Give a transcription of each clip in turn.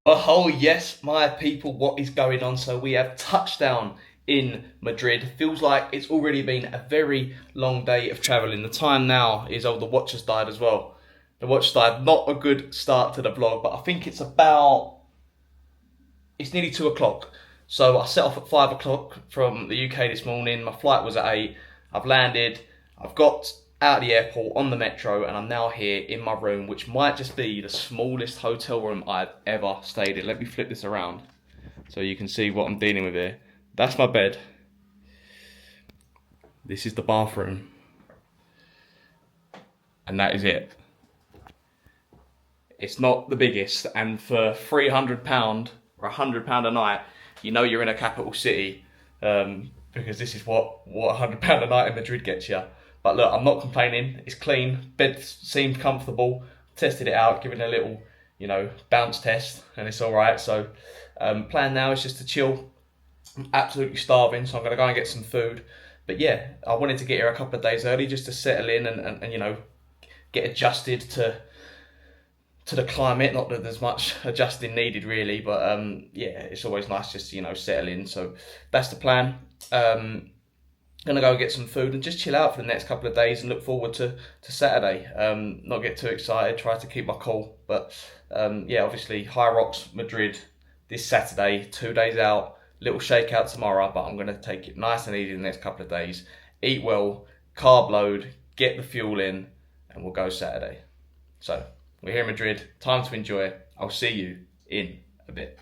Oh yes, my people, what is going on? So we have touchdown in Madrid. Feels like it's already been a very long day of travelling. The time now is, the watch has died as well. The watch died. Not a good start to the vlog, but I think it's nearly 2 o'clock. So I set off at 5 o'clock from the UK this morning. My flight was at 8. I've landed. I've got out of the airport on the metro, and I'm now here in my room, which might just be the smallest hotel room I've ever stayed in. Let me flip this around so you can see what I'm dealing with here. That's my bed. This is the bathroom. And that is it. It's not the biggest, and for £300 or £100 a night, you know you're in a capital city, because this is what £100 a night in Madrid gets you. But look, I'm not complaining. It's clean. Bed seemed comfortable. Tested it out, given a little, bounce test, and it's all right. So, plan now is just to chill. I'm absolutely starving, so I'm gonna go and get some food. But yeah, I wanted to get here a couple of days early just to settle in and get adjusted to the climate. Not that there's much adjusting needed really, but yeah, it's always nice just to settle in. So that's the plan. Gonna go get some food and just chill out for the next couple of days and look forward to Saturday. Not get too excited, try to keep my cool, but yeah, obviously Hyrox Madrid this Saturday, 2 days out, little shakeout tomorrow, but I'm gonna take it nice and easy the next couple of days, eat well, carb load, get the fuel in, and we'll go Saturday. So we're here in Madrid, time to enjoy. I'll see you in a bit.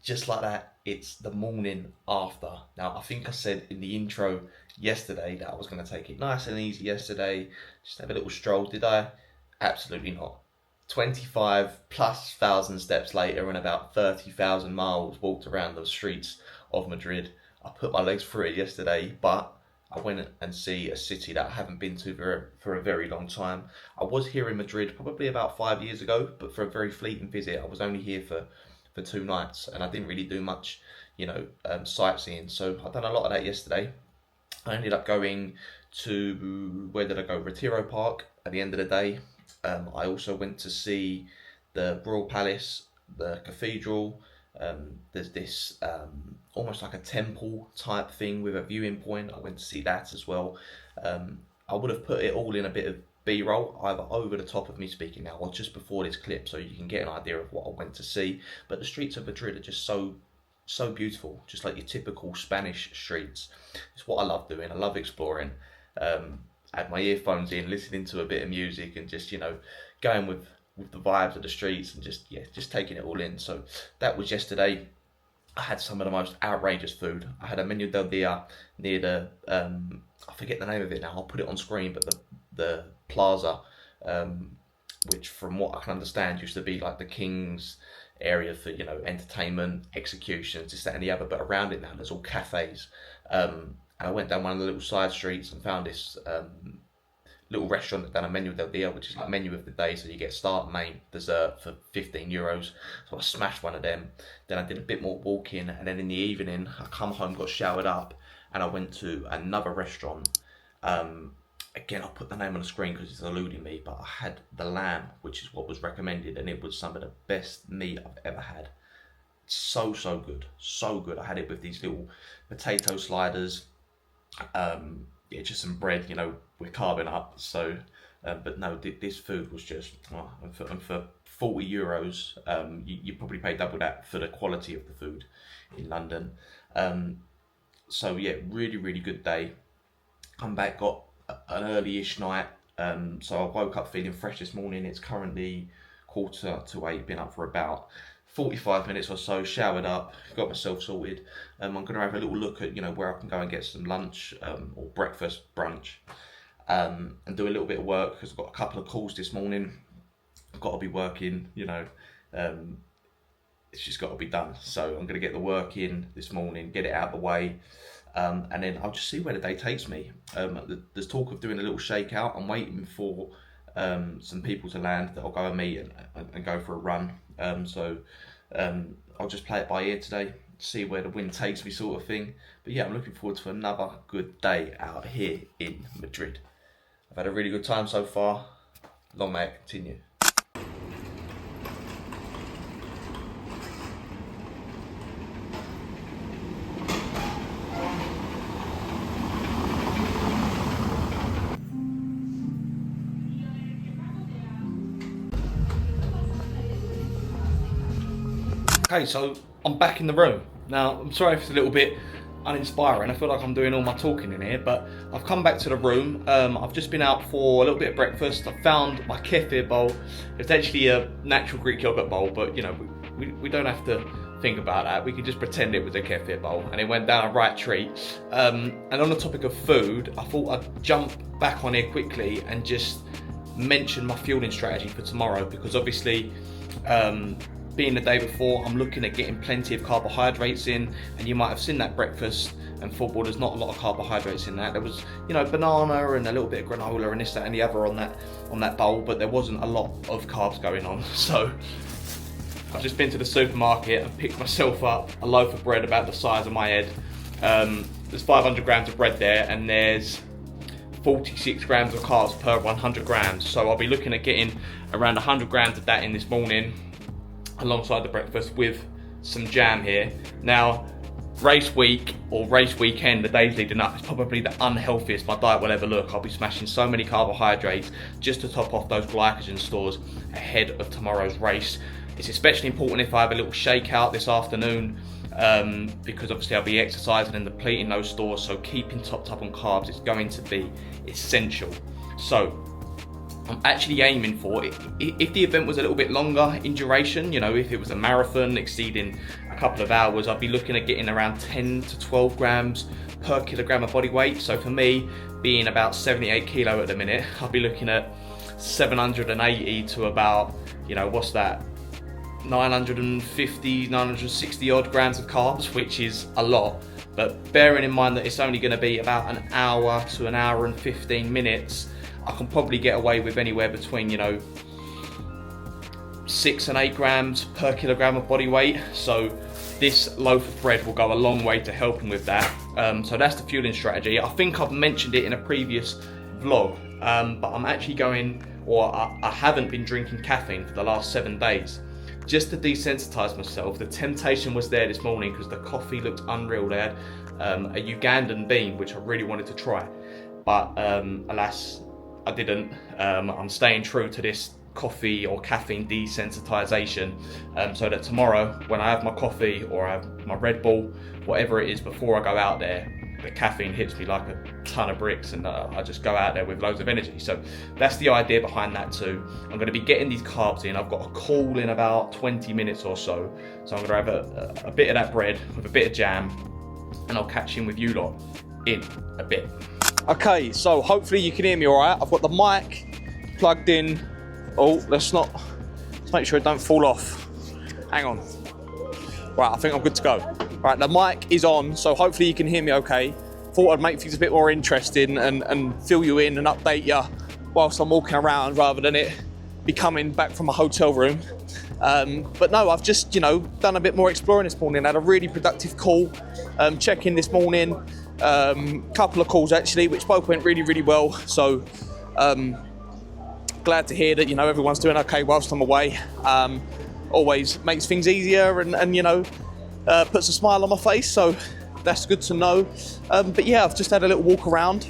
just like that, it's the morning after. Now, I think I said in the intro yesterday that I was going to take it nice and easy yesterday, just have a little stroll. Did I? Absolutely not. 25,000+ steps later and about 30,000 miles walked around the streets of Madrid. I put my legs through it yesterday, but I went and see a city that I haven't been to for a very long time. I was here in Madrid probably about 5 years ago, but for a very fleeting visit. I was only here for 2 nights, and I didn't really do much, sightseeing. So I've done a lot of that yesterday. I ended up going to, where did I go? Retiro Park at the end of the day. I also went to see the Royal Palace, the cathedral. There's this almost like a temple type thing with a viewing point. I went to see that as well. I would have put it all in a bit of B-roll, either over the top of me speaking now or just before this clip, so you can get an idea of what I went to see. But the streets of Madrid are just so beautiful, just like your typical Spanish streets. It's what I love doing. I love exploring. I had my earphones in, listening to a bit of music, and just going with the vibes of the streets, and just taking it all in. So that was yesterday. I had some of the most outrageous food. I had a menú del día near the I forget the name of it now. I'll put it on screen, but the plaza, which from what I can understand used to be like the king's area for entertainment, executions, this, that and the other, but around it now there's all cafes. And I went down one of the little side streets and found this little restaurant that done a menú del día, which is like menu of the day, so you get start, main, dessert for €15. So I smashed one of them. Then I did a bit more walking, and then in the evening I come home, got showered up, and I went to another restaurant. Again, I'll put the name on the screen because it's eluding me, but I had the lamb, which is what was recommended, and it was some of the best meat I've ever had. So good, so good. I had it with these little potato sliders, just some bread, we're carbing up. So, but no, this food was just, and for €40, you probably pay double that for the quality of the food in London. So yeah, really good day. Come back, got an early-ish night. So I woke up feeling fresh this morning. It's currently 7:45. Been up for about 45 minutes or so, showered up, got myself sorted. I'm going to have a little look at where I can go and get some lunch or breakfast, brunch, and do a little bit of work because I've got a couple of calls this morning. I've got to be working, it's just got to be done. So I'm going to get the work in this morning, get it out of the way, and then I'll just see where the day takes me. There's talk of doing a little shakeout. I'm waiting for some people to land that I'll go and meet and go for a run. So I'll just play it by ear today, see where the wind takes me, sort of thing. But yeah, I'm looking forward to another good day out here in Madrid. I've had a really good time so far. Long may it continue. Okay, so I'm back in the room. Now, I'm sorry if it's a little bit uninspiring. I feel like I'm doing all my talking in here, but I've come back to the room. I've just been out for a little bit of breakfast. I found my kefir bowl. It's actually a natural Greek yogurt bowl, but we don't have to think about that. We could just pretend it was a kefir bowl, and it went down a right treat. And on the topic of food, I thought I'd jump back on here quickly and just mention my fueling strategy for tomorrow, because obviously, being the day before, I'm looking at getting plenty of carbohydrates in, and you might have seen that breakfast and thought, well, there's not a lot of carbohydrates in that. There was, banana and a little bit of granola and this, that, and the other on that bowl, but there wasn't a lot of carbs going on. So I've just been to the supermarket and picked myself up a loaf of bread about the size of my head. There's 500 grams of bread there, and there's 46 grams of carbs per 100 grams. So I'll be looking at getting around 100 grams of that in this morning, alongside the breakfast with some jam here. Now, race week or race weekend, the days leading up, is probably the unhealthiest my diet will ever look. I'll be smashing so many carbohydrates just to top off those glycogen stores ahead of tomorrow's race. It's especially important if I have a little shakeout this afternoon, because obviously I'll be exercising and depleting those stores, so keeping topped up on carbs is going to be essential. So I'm actually aiming for, if the event was a little bit longer in duration, if it was a marathon exceeding a couple of hours, I'll be looking at getting around 10 to 12 grams per kilogram of body weight. So for me, being about 78 kilo at the minute, I'll be looking at 780 to about, you know, what's that, 950, 960 odd grams of carbs, which is a lot. But bearing in mind that it's only going to be about an hour to an hour and 15 minutes, I can probably get away with anywhere between, you know, 6 and 8 grams per kilogram of body weight. So this loaf of bread will go a long way to helping with that. So that's the fueling strategy. I think I've mentioned it in a previous vlog, but I'm actually going, or I haven't been drinking caffeine for the last 7 days, just to desensitize myself. The temptation was there this morning because the coffee looked unreal. They had a Ugandan bean, which I really wanted to try, but alas, I didn't. I'm staying true to this coffee or caffeine desensitization, so that tomorrow when I have my coffee or I have my Red Bull, whatever it is, before I go out there, the caffeine hits me like a ton of bricks, and I just go out there with loads of energy. So that's the idea behind that too. I'm going to be getting these carbs in. I've got a call in about 20 minutes or so, so I'm going to have a bit of that bread with a bit of jam, and I'll catch in with you lot in a bit. Okay, so hopefully you can hear me all right. I've got the mic plugged in. Oh, let's make sure it don't fall off. Hang on. Right, I think I'm good to go. Right, the mic is on, so hopefully you can hear me okay. Thought I'd make things a bit more interesting and fill you in and update you whilst I'm walking around, rather than it be coming back from a hotel room. But no, I've just, you know, done a bit more exploring this morning. I had a really productive call, check-in this morning. Couple of calls actually, which both went really, really well. So glad to hear that, you know, everyone's doing okay whilst I'm away. Always makes things easier and you know, puts a smile on my face, so that's good to know. But yeah, I've just had a little walk around,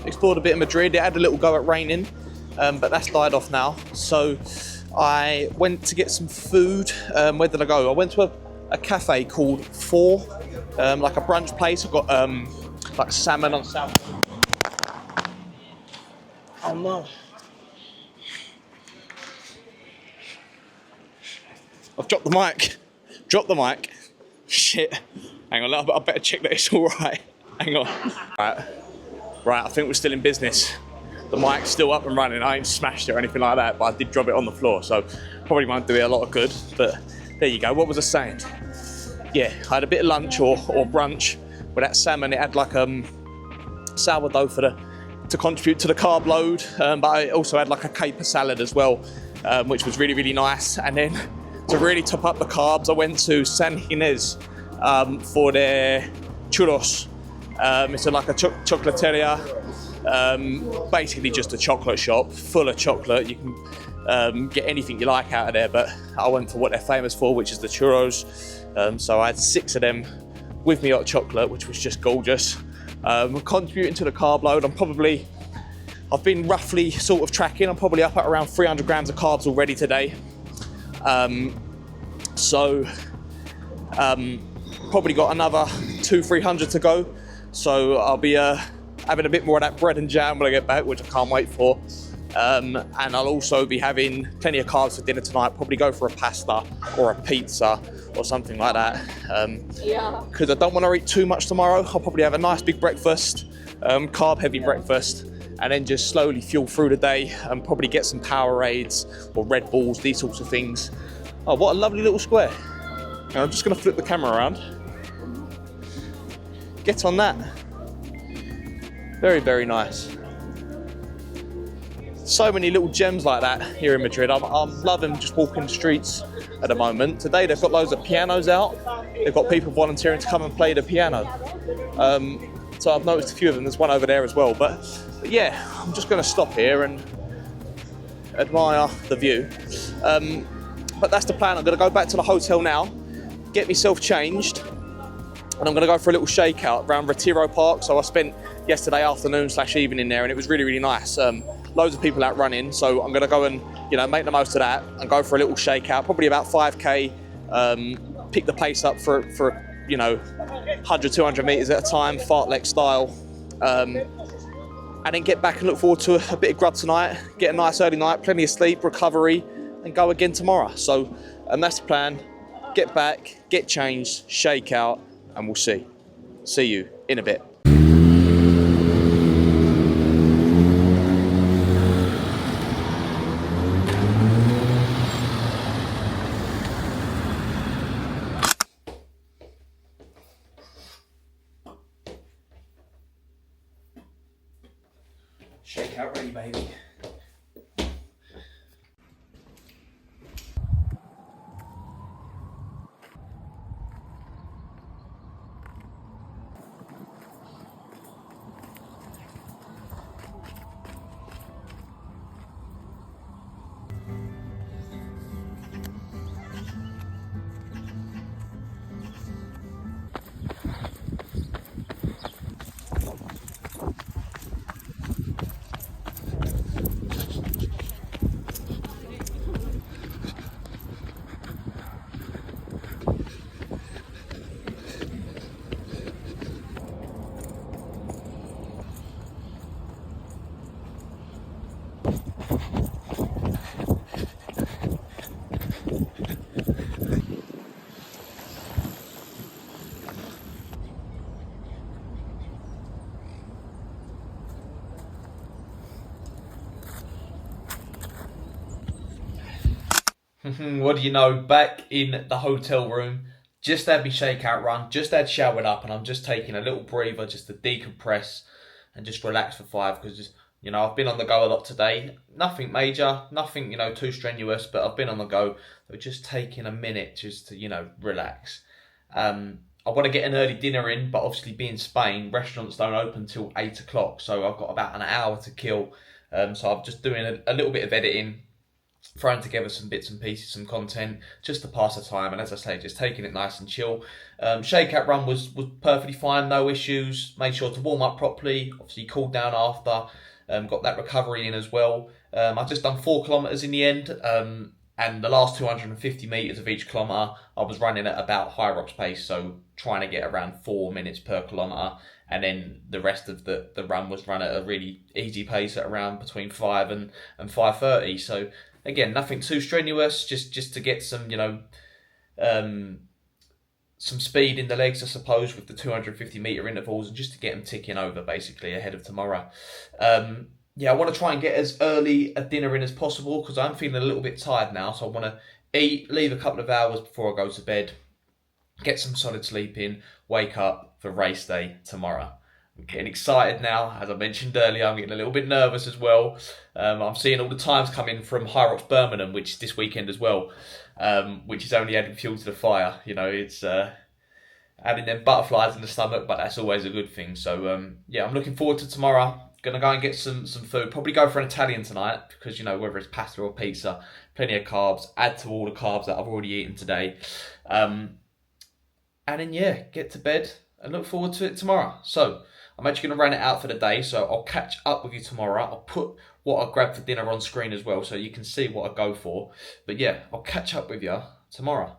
explored a bit of Madrid. It had a little go at raining, but that's died off now. So I went to get some food. Where did I go? I went to a cafe called Four, like a brunch place. I got like salmon on salmon. Oh no. I've dropped the mic. Drop the mic. Shit. Hang on, I better check that it's all right. Hang on. Right, I think we're still in business. The mic's still up and running. I ain't smashed it or anything like that, but I did drop it on the floor, so probably won't do it a lot of good. But there you go. What was I saying? Yeah, I had a bit of lunch or brunch with that salmon. It had like sourdough to contribute to the carb load, but I also had like a caper salad as well, which was really, really nice. And then to really top up the carbs, I went to San Ginés for their churros. It's like a chocolateria, basically just a chocolate shop full of chocolate. You can get anything you like out of there, but I went for what they're famous for, which is the churros. So I had 6 of them with me hot chocolate, which was just gorgeous. Contributing to the carb load, I've been roughly sort of tracking. I'm probably up at around 300 grams of carbs already today. Probably got another 200-300 to go. So I'll be having a bit more of that bread and jam when I get back, which I can't wait for. And I'll also be having plenty of carbs for dinner tonight. Probably go for a pasta or a pizza or something like that. Because I don't want to eat too much tomorrow. I'll probably have a nice big breakfast, carb heavy breakfast, and then just slowly fuel through the day and probably get some Powerades or Red Bulls, these sorts of things. Oh, what a lovely little square. Now I'm just going to flip the camera around. Get on that. Very, very nice. So many little gems like that here in Madrid. I'm loving just walking the streets at the moment. Today they've got loads of pianos out. They've got people volunteering to come and play the piano. So I've noticed a few of them. There's one over there as well. But yeah, I'm just going to stop here and admire the view. But that's the plan. I'm going to go back to the hotel now, get myself changed, and I'm going to go for a little shakeout around Retiro Park. So I spent yesterday afternoon / evening there, and it was really, really nice. Loads of people out running, so I'm going to go and, you know, make the most of that and go for a little shakeout, probably about 5k. Pick the pace up for you know, 100-200 meters at a time, fartlek style, and then get back and look forward to a bit of grub tonight, get a nice early night, plenty of sleep, recovery, and go again tomorrow. So that's the plan. get back, get changed, shake out, and we'll see. See you in a bit. Shakeout ready, baby. What do you know, back in the hotel room, just had my shakeout run, just had showered up, and I'm just taking a little breather just to decompress and just relax for 5, because, you know, I've been on the go a lot today. Nothing major, nothing, you know, too strenuous, but I've been on the go. So just taking a minute just to, you know, relax. I want to get an early dinner in, but obviously being Spain, restaurants don't open till 8 o'clock, so I've got about an hour to kill. So I'm just doing a little bit of editing, throwing together some bits and pieces, some content, just to pass the time. And as I say, just taking it nice and chill. Shakeout run was perfectly fine, no issues. Made sure to warm up properly, obviously cooled down after, got that recovery in as well. I just done 4 kilometres in the end, and the last 250 metres of each kilometre I was running at about Hyrox pace, so trying to get around 4 minutes per kilometre, and then the rest of the run was run at a really easy pace at around between 5 and 5:30. So again, nothing too strenuous, just to get some, you know, some speed in the legs, I suppose, with the 250 metre intervals, and just to get them ticking over, basically, ahead of tomorrow. Yeah, I want to try and get as early a dinner in as possible, because I'm feeling a little bit tired now, so I want to eat, leave a couple of hours before I go to bed, get some solid sleep in, wake up for race day tomorrow. I'm getting excited now. As I mentioned earlier, I'm getting a little bit nervous as well. I'm seeing all the times come in from Hyrox Birmingham, which is this weekend as well, which is only adding fuel to the fire. You know, it's adding them butterflies in the stomach, but that's always a good thing. So yeah, I'm looking forward to tomorrow. Gonna go and get some food. Probably go for an Italian tonight, because, you know, whether it's pasta or pizza, plenty of carbs. Add to all the carbs that I've already eaten today. And then, yeah, get to bed and look forward to it tomorrow. So I'm actually going to run it out for the day, so I'll catch up with you tomorrow. I'll put what I grabbed for dinner on screen as well, so you can see what I go for. But yeah, I'll catch up with you tomorrow.